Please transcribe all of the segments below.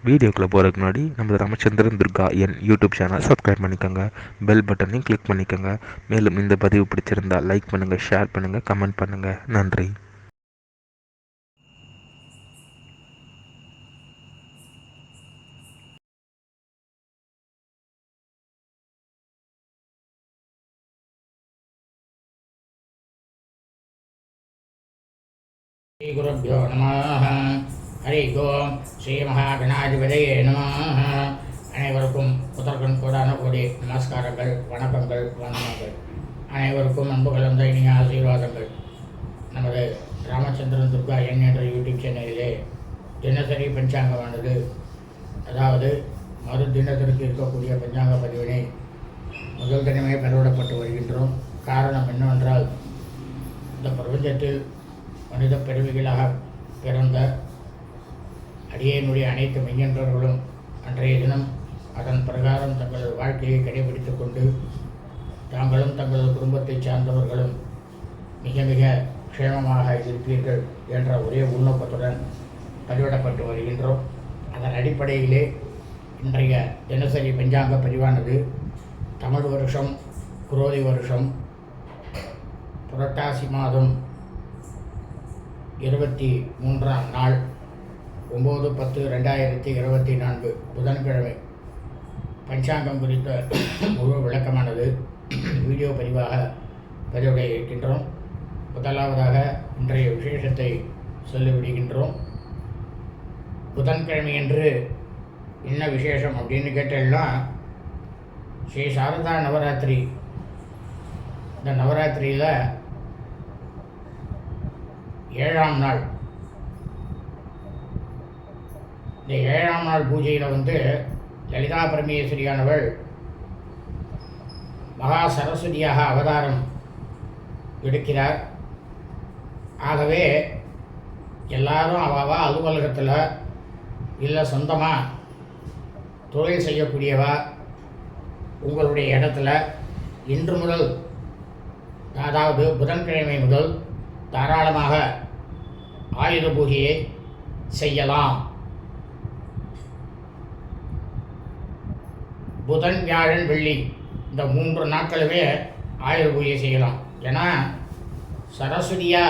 வீடியோக்குள்ளே போகிறதுக்கு முன்னாடி நம்ம ராமச்சந்திரன் துர்கா என் யூடியூப் சேனல் சப்ஸ்கிரைப் பண்ணிக்கோங்க, பெல் பட்டனையும் கிளிக் பண்ணிக்கோங்க. மேலும் இந்த பதிவு பிடிச்சிருந்தால் லைக் பண்ணுங்கள், ஷேர் பண்ணுங்கள், கமெண்ட் பண்ணுங்கள். நன்றி. ஸ்ரீ குருப்யோ நமः. ஹரி ஓம். ஸ்ரீ மகாகணாதிபதியே நமः. அனைவருக்கும் புதற்கண் கோடான கோடி நமஸ்காரங்கள், வணக்கங்கள், வந்தனங்கள். அனைவருக்கும் அன்பு கலந்த இனிய ஆசீர்வாதங்கள். நமது ராமச்சந்திரன் துர்கா என் என்ற யூடியூப் சேனலிலே தினசரி பஞ்சாங்கமானது, அதாவது மறு தினத்திற்கு இருக்கக்கூடிய பஞ்சாங்க பதிவினை முதல் தினமே பெறவிடப்பட்டு வருகின்றோம். காரணம் என்னவென்றால், இந்த பிரபஞ்சத்தில் மனித பிறவிகளாக பிறந்த அடியேனுடைய அனைத்து மெய்யன்றவர்களும் அன்றைய தினம் அதன் பிரகாரம் தங்களது வாழ்க்கையை கடைபிடித்துக் கொண்டு தாங்களும் தங்களது குடும்பத்தை சார்ந்தவர்களும் மிக மிக க்ஷேமமாக இருப்பீர்கள் என்ற ஒரே உள்நோக்கத்துடன் பதிவிடப்பட்டு வருகின்றோம். அதன் அடிப்படையிலே இன்றைய தினசரி பஞ்சாங்க பதிவானது தமிழ் வருஷம் குரோதி வருஷம் புரட்டாசி மாதம் 23ஆம் நாள் 9/10/2024 புதன்கிழமை பஞ்சாங்கம் குறித்த முழு விளக்கமானது வீடியோ பதிவாக பதிவிட இருக்கின்றோம். முதலாவதாக இன்றைய விசேஷத்தை சொல்லிவிடுகின்றோம். புதன்கிழமை என்று என்ன விசேஷம் அப்படின்னு கேட்டேன்னா, ஸ்ரீ சாரதா நவராத்திரி. இந்த நவராத்திரியில் 7ஆம் நாள், இந்த 7ஆம் நாள் பூஜையில் லலிதா பரமேஸ்வரியானவள் மகா சரஸ்வதியாக அவதாரம் எடுக்கிறார். ஆகவே எல்லாரும் அவாவா அலுவலகத்தில் இல்லை சொந்தமாக தொழில் செய்யக்கூடியவா உங்களுடைய இடத்துல இன்று முதல், அதாவது புதன்கிழமை முதல் தாராளமாக ஆயுத பூஜையை செய்யலாம். புதன், வியாழன், வெள்ளி இந்த 3 நாட்களுமே ஆயுத பூஜை செய்யலாம். ஏன்னா சரஸ்வதியா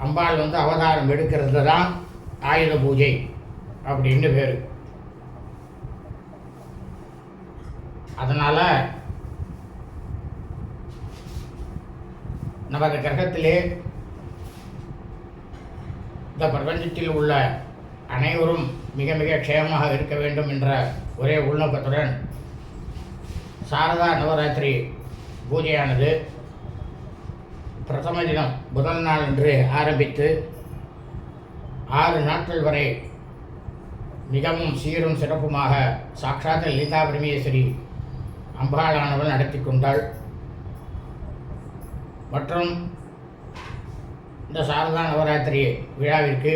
அம்பாள் அவதாரம் எடுக்கிறது தான் ஆயுத பூஜை அப்படின்னு பேர். அதனால் நமது கிரகத்திலே இந்த பிரபஞ்சத்தில் உள்ள அனைவரும் மிக மிக க்ஷேமமாக இருக்க வேண்டும் என்ற ஒரே உள்நோக்கத்துடன் சாரதா நவராத்திரி பூஜையானது பிரதம தினம் முதல் நாள் என்று ஆரம்பித்து 6 நாட்கள் வரை மிகவும் சீரும் சிறப்புமாக சாட்சாத் லலிதா பரமேஸ்வரி அம்பாளானவள் நடத்தி கொண்டாள். மற்றும் இந்த சாரதா நவராத்திரி விழாவிற்கு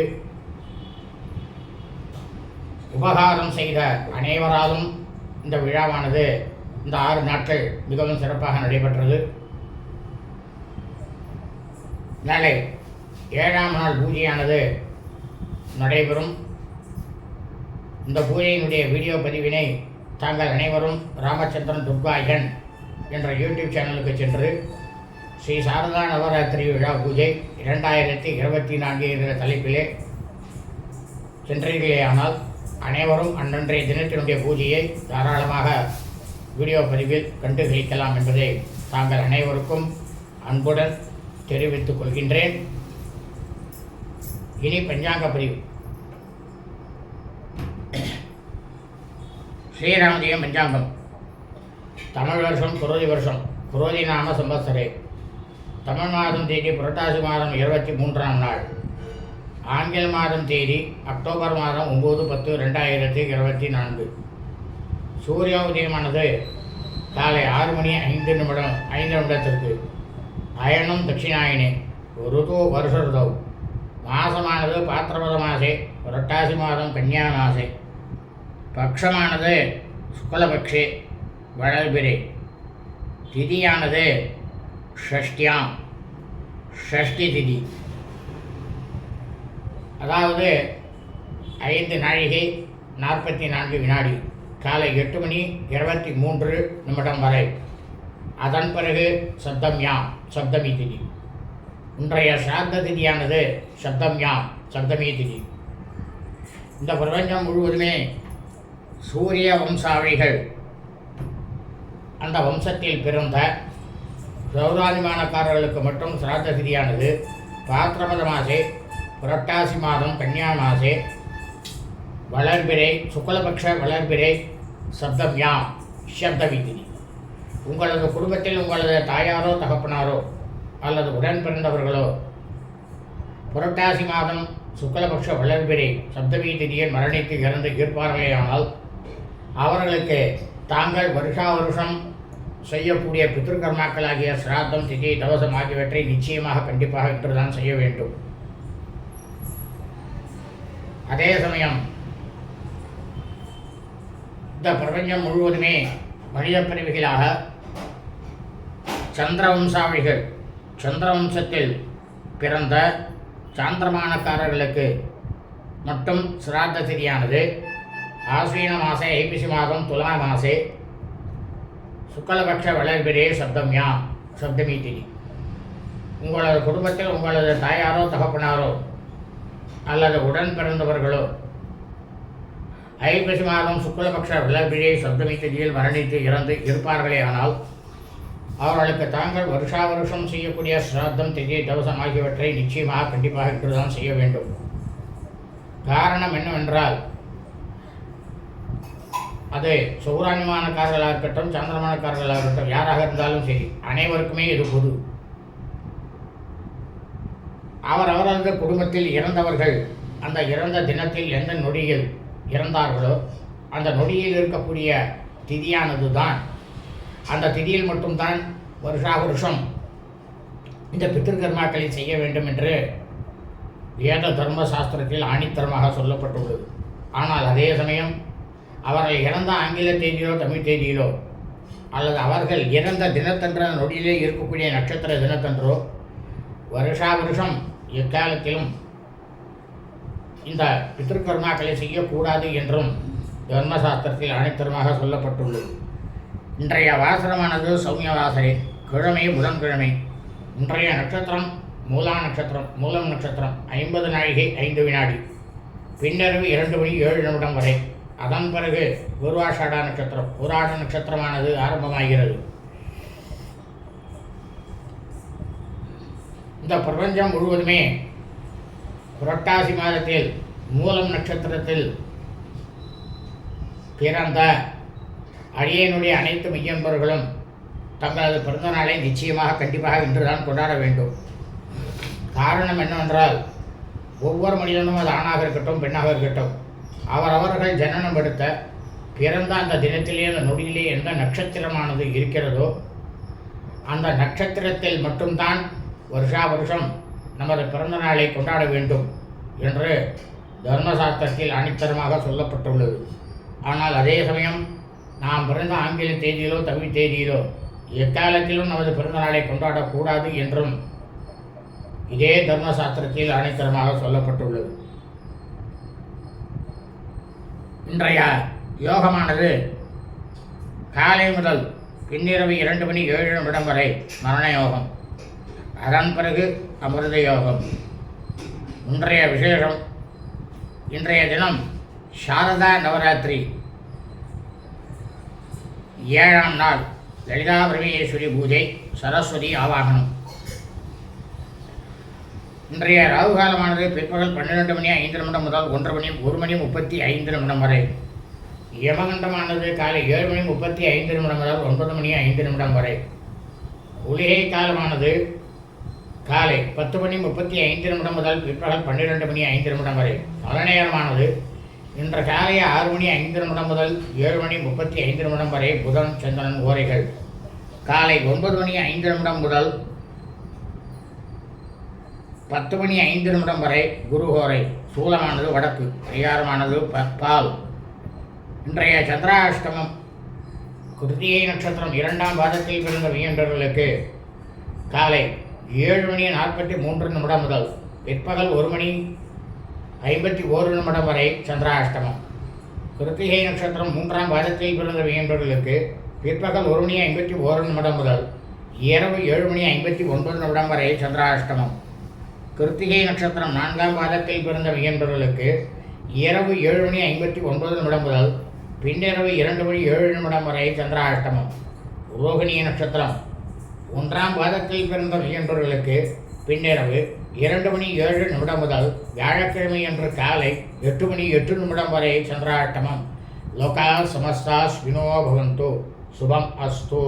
உபகாரம் செய்த அனைவராலும் இந்த விழாவானது இந்த 6 நாட்கள் மிகவும் சிறப்பாக நடைபெற்றது. நாளை 7ஆம் நாள் பூஜையானது நடைபெறும். இந்த பூஜையினுடைய வீடியோ பதிவினை தாங்கள் அனைவரும் ராமச்சந்திரன் துர்கா என் என்ற யூடியூப் சேனலுக்கு சென்று ஸ்ரீ சாரதா நவராத்திரி விழா பூஜை 2024 என்ற தலைப்பிலே சென்றீர்களேயானால் அனைவரும் அன்றன்றைய தினத்தினுடைய பூஜையை தாராளமாக வீடியோ பதிவில் கண்டு கழிக்கலாம் என்பதை தாங்கள் அனைவருக்கும் அன்புடன் தெரிவித்துக் கொள்கின்றேன். இனி பஞ்சாங்க பதிவு. ஸ்ரீராமஜெயம் பஞ்சாங்கம். தமிழ் வருஷம் குரோதி வருஷம், குரோதி நாம சம்பத்சரே. தமிழ் மாதம் தேதி புரட்டாசி மாதம் 23ஆம் நாள், ஆங்கில மாதம் தேதி அக்டோபர் மாதம் 9/10/2024. சூரிய உதயமானது காலை 6:05 அயனம் தட்சிணாயினே, ருது வருஷ ருதௌ. மாசமானது பாத்திரபத மாசே, புரட்டாசி மாதம் கன்யா மாசே. பக்ஷமானது சுக்லபக்ஷே வளர்பிரே. திதியானது ஷஷ்டியாம், ஷஷ்டி திதி. அதாவது 5 நாழிகை 44 வினாடி காலை 8 மணி 23 நிமிடம் வரை. அதன் பிறகு சப்தம்யாம் சப்தமி திதி. இன்றைய சிராத்த திதியானது சப்தம்யாம் சப்தமி திதி. இந்த பிரபஞ்சம் முழுவதுமே சூரிய வம்சாவளிகள், அந்த வம்சத்தில் பிறந்த சௌராதிமானக்காரர்களுக்கு மட்டும் சிராத்த திதியானது பாத்திரபத மாசே புரட்டாசி மாதம் கன்னியா மாசே வளர்பிறை சுக்லபக்ஷ வளர்பிறை சப்தம்யாம் சப்தமி திதி. உங்களது குடும்பத்தில் உங்களது தாயாரோ தகப்பனாரோ அல்லது உடன் பிறந்தவர்களோ புரட்டாசி மாதம் சுக்லபக்ஷ வளர்பிறை சப்தமி திதியில் மரணித்து இறந்து இருப்பார்களேயானால் அவர்களுக்கு தாங்கள் வருஷா வருஷம் செய்யக்கூடிய பித்ருகர்மாக்களாகிய சிராத்தம் திதி தவசம் ஆகியவற்றை நிச்சயமாக கண்டிப்பாக இன்றுதான் செய்ய வேண்டும். அதே சமயம் இந்த பிரபஞ்சம் முழுவதுமே மனித பிரிவுகளாக சந்திரவம்சாவளிகள், சந்திரவம்சத்தில் பிறந்த சாந்திரமானக்காரர்களுக்கு மட்டும் சிராத்த திதியானது ஆஸ்வீன மாசே ஐப்பசி மாதம் துலா மாசே சுக்லபக்ஷ வளர்பிரே சப்தம்யாம் சப்தமி திதி. உங்களது குடும்பத்தில் உங்களது தாயாரோ தகப்பனாரோ அல்லது உடன் பிறந்தவர்களோ ஐப்பசி மாதம் சுக்லபக்ஷ வளர்பிரே சப்தமி திதியில் மரணித்து இறந்து இருப்பார்களே ஆனால் அவர்களுக்கு தாங்கள் வருஷா வருஷம் செய்யக்கூடிய சிராத்தம் திதி தவசம் ஆகியவற்றை நிச்சயமாக கண்டிப்பாக இன்றுதான் செய்ய வேண்டும். காரணம் என்னவென்றால் அது சௌராணிமானக்காரர்களாக இருக்கட்டும் சந்திரமானக்காரர்களாக இருக்கட்டும் யாராக இருந்தாலும் சரி, அனைவருக்குமே இது பொது. அவரவரது குடும்பத்தில் இறந்தவர்கள் அந்த இறந்த தினத்தில் எந்த நொடியில் இறந்தார்களோ அந்த நொடியில் இருக்கக்கூடிய திதியானது தான், அந்த திதியில் மட்டும்தான் வருஷா வருஷம் இந்த பித்ருகர்மாக்களை செய்ய வேண்டும் என்று வேத தர்ம சாஸ்திரத்தில் ஆணித்தரமாக சொல்லப்பட்டுள்ளது. ஆனால் அதே சமயம் அவர்கள் இறந்த ஆங்கில தேதியிலோ தமிழ் தேதியிலோ அல்லது அவர்கள் இறந்த தினத்தன்ற நொடியிலே இருக்கக்கூடிய நட்சத்திர தினத்தன்றோ வருஷா வருஷம் எக்காலத்திலும் இந்த பித்ருகர்மாக்களை செய்யக்கூடாது என்றும் தர்மசாஸ்திரத்தில் ஆணித்தரமாக சொல்லப்பட்டுள்ளது. இன்றைய வாசனமானது சௌமிய வாசனை, கிழமை புதன்கிழமை. இன்றைய நட்சத்திரம் மூலா நட்சத்திரம், மூலம் நட்சத்திரம் 50 நாழிகை 5 வினாடி பின்னரவு 2 மணி 7 நிமிடம் வரை. அதன் பிறகு பூர்வாஷாடா நட்சத்திரம், பூராட நட்சத்திரமானது ஆரம்பமாகிறது. இந்த பிரபஞ்சம் முழுவதுமே புரட்டாசி மாதத்தில் மூலம் நட்சத்திரத்தில் பிறந்த அடியனுடைய அனைத்து மெய்யன்பர்களும் தங்களது பிறந்த நாளை நிச்சயமாக கண்டிப்பாக இன்றுதான் கொண்டாட வேண்டும். காரணம் என்னவென்றால் ஒவ்வொரு மனிதனும் அது ஆணாக இருக்கட்டும் பெண்ணாக இருக்கட்டும் அவரவர்கள் ஜனனம் எடுத்த பிறந்த அந்த தினத்திலே அந்த நொடியிலே எந்த நட்சத்திரமானது இருக்கிறதோ அந்த நட்சத்திரத்தில் மட்டும்தான் வருஷா வருஷம் நமது பிறந்த நாளை கொண்டாட வேண்டும் என்று தர்மசாஸ்திரத்தில் அணித்தரமாக சொல்லப்பட்டுள்ளது. ஆனால் அதே சமயம் நாம் பிறந்த ஆங்கில தேதியிலோ தமிழ் தேதியிலோ எக்காலத்திலும் நமது பிறந்த நாளை கொண்டாடக்கூடாது என்றும் இதே தர்மசாஸ்திரத்தில் அணித்தரமாக சொல்லப்பட்டுள்ளது. இன்றைய யோகமானது காலை முதல் பின்னிரவு 2 மணி 7 நிமிடம் வரை மரண யோகம், அதன் பிறகு அமிர்த யோகம். இன்றைய விசேஷம், இன்றைய தினம் சாரதா நவராத்திரி 7ஆம் நாள், லலிதா பரமேஸ்வரி பூஜை, சரஸ்வதி ஆவாகனம். இன்றைய ராகு காலமானது பிற்பகல் 12 மணி 5 நிமிடம் முதல் 1 மணி 35 நிமிடம் வரை. யமகண்டமானது காலை 7 மணி 35 நிமிடம் முதல் 9 மணி 5 நிமிடம் வரை. குளிகை காலமானது காலை 10 மணி 35 நிமிடம் முதல் பிற்பகல் 12 மணி 5 நிமிடம் வரை. நல்ல நேரமானது இன்று காலை 6 மணி 5 நிமிடம் முதல் 7 மணி 35 நிமிடம் வரை புதன் சந்திரன் ஓரைகள். காலை 9 மணி 5 நிமிடம் முதல் 10 மணி 5 நிமிடம் வரை குருஹோரை. சூலமானது வடக்கு, பரிகாரமானது பால். இன்றைய சந்திராஷ்டமம் கிருத்திகை நட்சத்திரம் 2ஆம் பாதத்தில் பிறந்த வியன்றவர்களுக்கு காலை 7 மணி 43 நிமிடம் முதல் பிற்பகல் 1 மணி 51 நிமிடம் வரை சந்திராஷ்டமம். கிருத்திகை நட்சத்திரம் 3ஆம் பாதத்தில் பிறந்த வியன்பர்களுக்கு பிற்பகல் 1 மணி 51 நிமிடம் முதல் இரவு 7 மணி 59 நிமிடம் வரை சந்திராஷ்டமம். கிருத்திகை நட்சத்திரம் 4ஆம் பாதத்தில் பிறந்த வியன்பர்களுக்கு இரவு 7 மணி 59 நிமிடம் முதல் பின்னிரவு 2 மணி 7 நிமிடம் வரை சந்திராஷ்டமம். ரோகிணி நட்சத்திரம் 1ஆம் பாதத்தில் பிறந்த வியன்பர்களுக்கு பின்னிரவு 2 மணி 7 நிமிடம் முதல் வியாழக்கிழமை அன்று காலை 8 மணி 8 நிமிடம் வரை சந்திராஷ்டமம். லோகா சமஸ்தா ஸ்வினோ பவந்து. சுபம் அஸ்து.